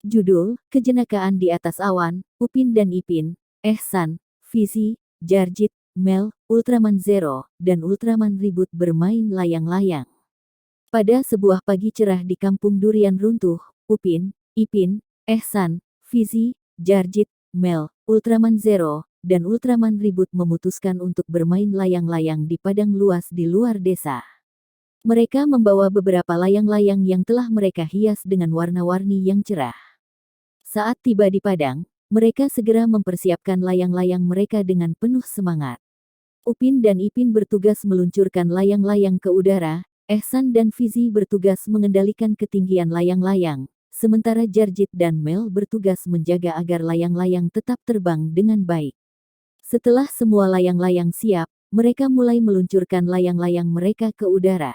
Judul, Kejenakaan di Atas Awan, Upin dan Ipin, Ehsan, Fizi, Jarjit, Mel, Ultraman Zero, dan Ultraman Ribut bermain layang-layang. Pada sebuah pagi cerah di kampung durian runtuh, Upin, Ipin, Ehsan, Fizi, Jarjit, Mel, Ultraman Zero, dan Ultraman Ribut memutuskan untuk bermain layang-layang di padang luas di luar desa. Mereka membawa beberapa layang-layang yang telah mereka hias dengan warna-warni yang cerah. Saat tiba di padang, mereka segera mempersiapkan layang-layang mereka dengan penuh semangat. Upin dan Ipin bertugas meluncurkan layang-layang ke udara, Ehsan dan Fizi bertugas mengendalikan ketinggian layang-layang, sementara Jarjit dan Mel bertugas menjaga agar layang-layang tetap terbang dengan baik. Setelah semua layang-layang siap, mereka mulai meluncurkan layang-layang mereka ke udara.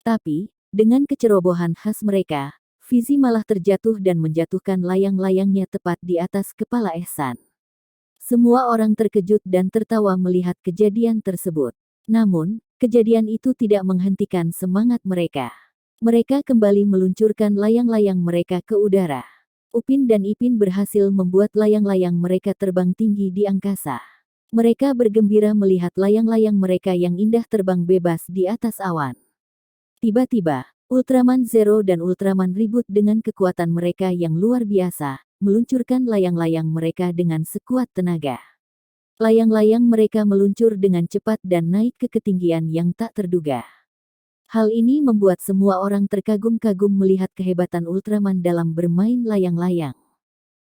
Tapi, dengan kecerobohan khas mereka, Fizi malah terjatuh dan menjatuhkan layang-layangnya tepat di atas kepala Ehsan. Semua orang terkejut dan tertawa melihat kejadian tersebut. Namun, kejadian itu tidak menghentikan semangat mereka. Mereka kembali meluncurkan layang-layang mereka ke udara. Upin dan Ipin berhasil membuat layang-layang mereka terbang tinggi di angkasa. Mereka bergembira melihat layang-layang mereka yang indah terbang bebas di atas awan. Tiba-tiba, Ultraman Zero dan Ultraman Ribut dengan kekuatan mereka yang luar biasa, meluncurkan layang-layang mereka dengan sekuat tenaga. Layang-layang mereka meluncur dengan cepat dan naik ke ketinggian yang tak terduga. Hal ini membuat semua orang terkagum-kagum melihat kehebatan Ultraman dalam bermain layang-layang.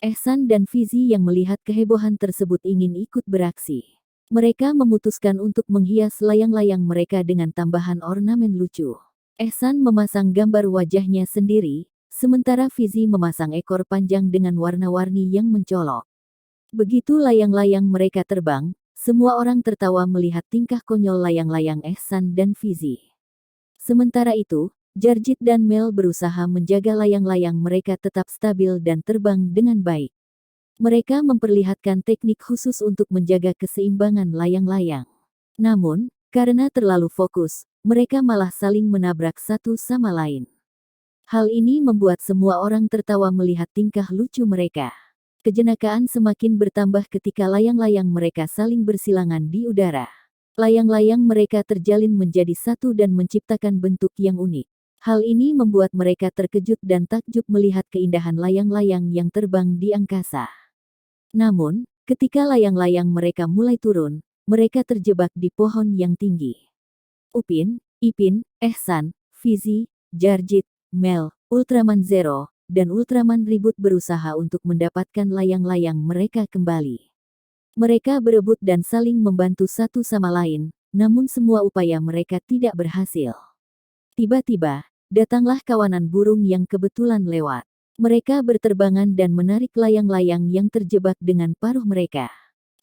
Ehsan dan Fizi yang melihat kehebohan tersebut ingin ikut beraksi. Mereka memutuskan untuk menghias layang-layang mereka dengan tambahan ornamen lucu. Ehsan memasang gambar wajahnya sendiri, sementara Fizi memasang ekor panjang dengan warna-warni yang mencolok. Begitu layang-layang mereka terbang, semua orang tertawa melihat tingkah konyol layang-layang Ehsan dan Fizi. Sementara itu, Jarjit dan Mel berusaha menjaga layang-layang mereka tetap stabil dan terbang dengan baik. Mereka memperlihatkan teknik khusus untuk menjaga keseimbangan layang-layang. Namun, karena terlalu fokus, mereka malah saling menabrak satu sama lain. Hal ini membuat semua orang tertawa melihat tingkah lucu mereka. Kejenakaan semakin bertambah ketika layang-layang mereka saling bersilangan di udara. Layang-layang mereka terjalin menjadi satu dan menciptakan bentuk yang unik. Hal ini membuat mereka terkejut dan takjub melihat keindahan layang-layang yang terbang di angkasa. Namun, ketika layang-layang mereka mulai turun, mereka terjebak di pohon yang tinggi. Upin, Ipin, Ehsan, Fizi, Jarjit, Mel, Ultraman Zero, dan Ultraman Ribut berusaha untuk mendapatkan layang-layang mereka kembali. Mereka berebut dan saling membantu satu sama lain, namun semua upaya mereka tidak berhasil. Tiba-tiba, datanglah kawanan burung yang kebetulan lewat. Mereka berterbangan dan menarik layang-layang yang terjebak dengan paruh mereka.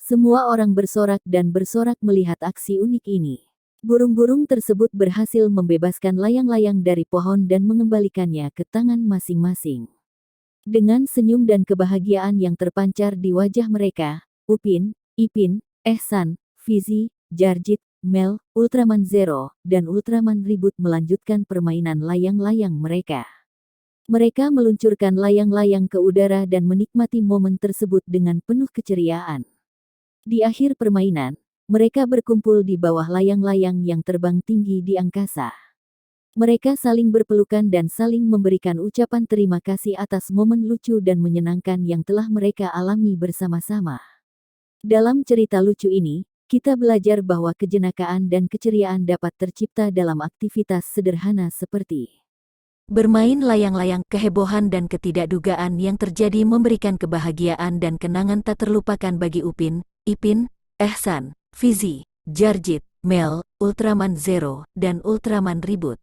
Semua orang bersorak dan bersorak melihat aksi unik ini. Burung-burung tersebut berhasil membebaskan layang-layang dari pohon dan mengembalikannya ke tangan masing-masing. Dengan senyum dan kebahagiaan yang terpancar di wajah mereka, Upin, Ipin, Ehsan, Fizi, Jarjit, Mel, Ultraman Zero, dan Ultraman Ribut melanjutkan permainan layang-layang mereka. Mereka meluncurkan layang-layang ke udara dan menikmati momen tersebut dengan penuh keceriaan. Di akhir permainan, mereka berkumpul di bawah layang-layang yang terbang tinggi di angkasa. Mereka saling berpelukan dan saling memberikan ucapan terima kasih atas momen lucu dan menyenangkan yang telah mereka alami bersama-sama. Dalam cerita lucu ini, kita belajar bahwa kejenakaan dan keceriaan dapat tercipta dalam aktivitas sederhana seperti bermain layang-layang. Kehebohan dan ketidakdugaan yang terjadi memberikan kebahagiaan dan kenangan tak terlupakan bagi Upin, Ipin, Ehsan, Fizi, Jarjit, Mel, Ultraman Zero, dan Ultraman Ribut.